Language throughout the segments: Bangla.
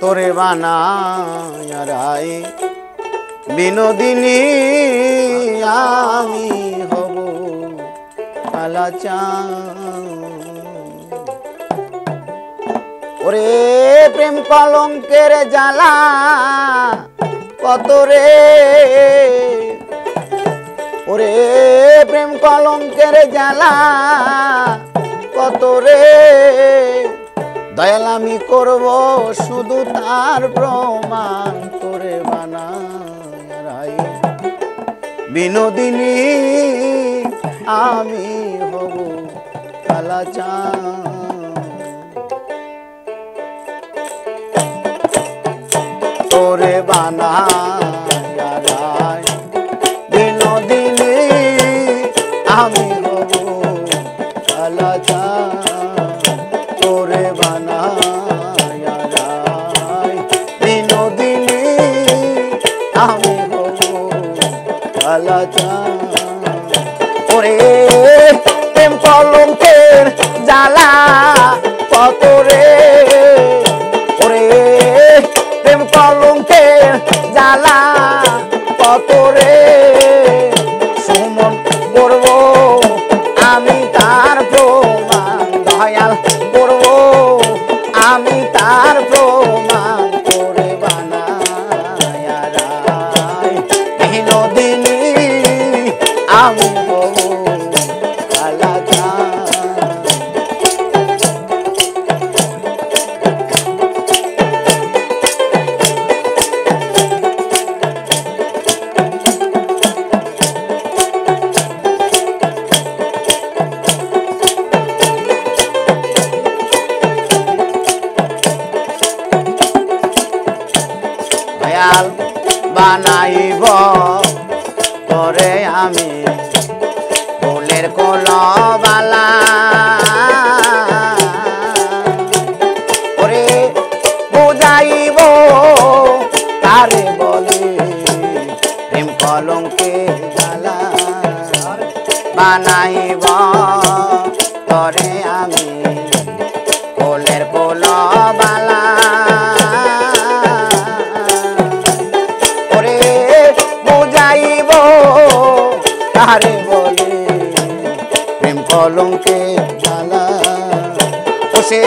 তোরে বানায় রাই বিনোদিনী আমি হব কালাচাঁদ। ওরে প্রেম কলঙ্কের জ্বালা কত রে, ওরে প্রেম কলঙ্কের জ্বালা কত রে, দয়াল আমি করব শুধু তার প্রমাণ। তোরে বানায় রাই বিনোদিনী আমি হব কালাচাঁদ। তোরে বানায় রাই বিনোদিনী আমি হব কালাচাঁদ। তোরে বানায় রাই বিনোদিনী আমি হব কালাচাঁদ। ওরে প্রেম কলঙ্কের জ্বালা কত রে, ওরে প্রেম কলঙ্কের জ্বালা কত রে, সুমন করব আমি তার প্রমাণ। দয়াল করব আমি তার প্রমাণ। করে বানায় রাই বিনোদিনী আমি হব কালাচাঁদ। দয়াল বানাইব তোরে আমি ফুলের কলবালা, ওরে বুঝাইব তারে বলে প্রেম কলঙ্কের জ্বালা। বানাইব তোরে আমি ফুলের কলবালা, বুঝাইব তারে বলে প্রেম কলঙ্কের জ্বালা। ও সে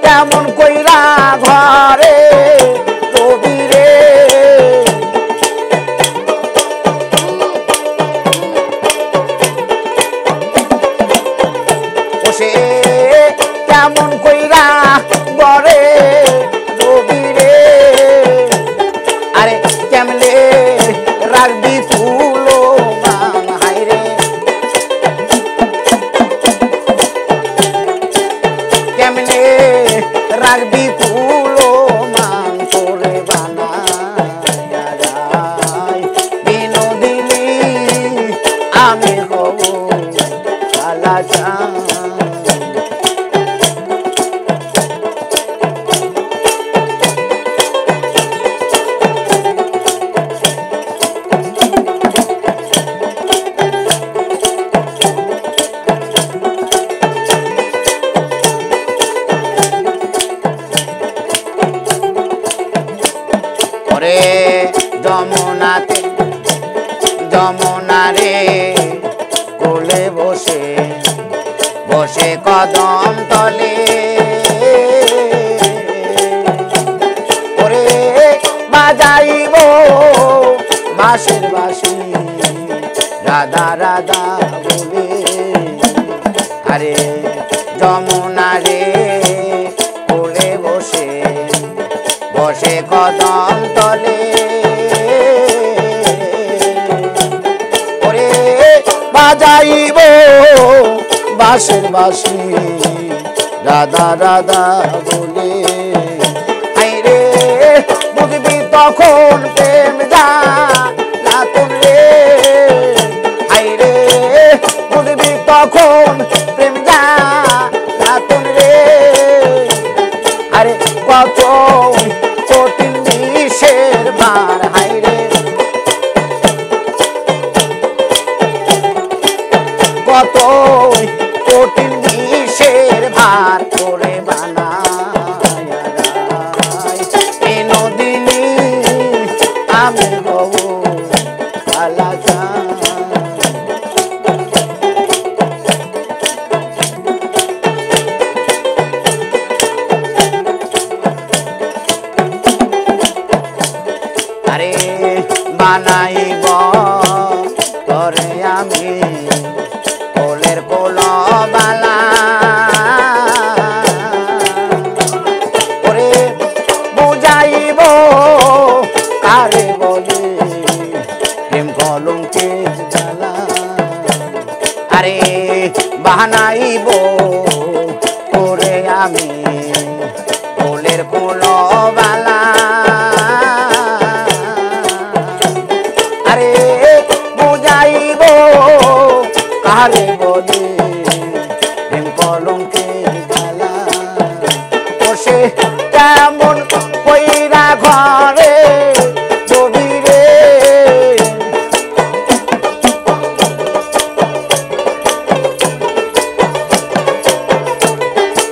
কেমন কইরা ঘরে রবি রে, ও সে কেমন কইরা ঘরে রবি রে, আরে কেমনে রাখবি তুলো মান হাইরে, কেমনে রাখবি তুলো মান। তোরে বানায় রাই বিনোদিনী আমি হব কালাচাঁদ। ওরে যমুনাতে যমুনা রে কোলে বসে বসে কদম তলে, ওরে বাজাইব বাঁশের বাঁশি রাধা রাধা বলে, আরে যমুনা রে কোলে বসে বসে কদম তলে, ওরে বাজাইব বাঁশের বাঁশি রাধা রাধা বলে। আইরে বুঝবি তখন প্রেম জ্বালা রে, আইরে বুঝবি তখন প্রেম জ্বালা রে, আরে কত কঠিন বিষের ভার হাইরে, কত কঠিন বিষের ভার। করে বানাইব তোরে আমি কোলের কোলবালা ওরে বুঝাইব কারে বলি প্রেম কলঙ্কের জ্বালা আরে বানাইব তোরে আমি কোলের কোলবালা আরে বুঝাইব কারে বলি প্রেম কলঙ্কের জ্বালা বসে কেমন কইরা ঘরে গভীরে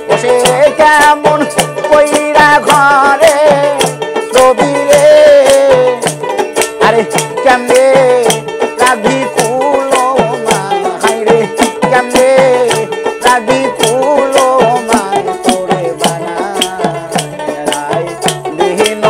বসে কেমন কইরা ঘরে গভীরে আরে কেমনে রাগি কুলো মান হাইরে কেমনে রাগি কুলো মান তোরে বানাই দিন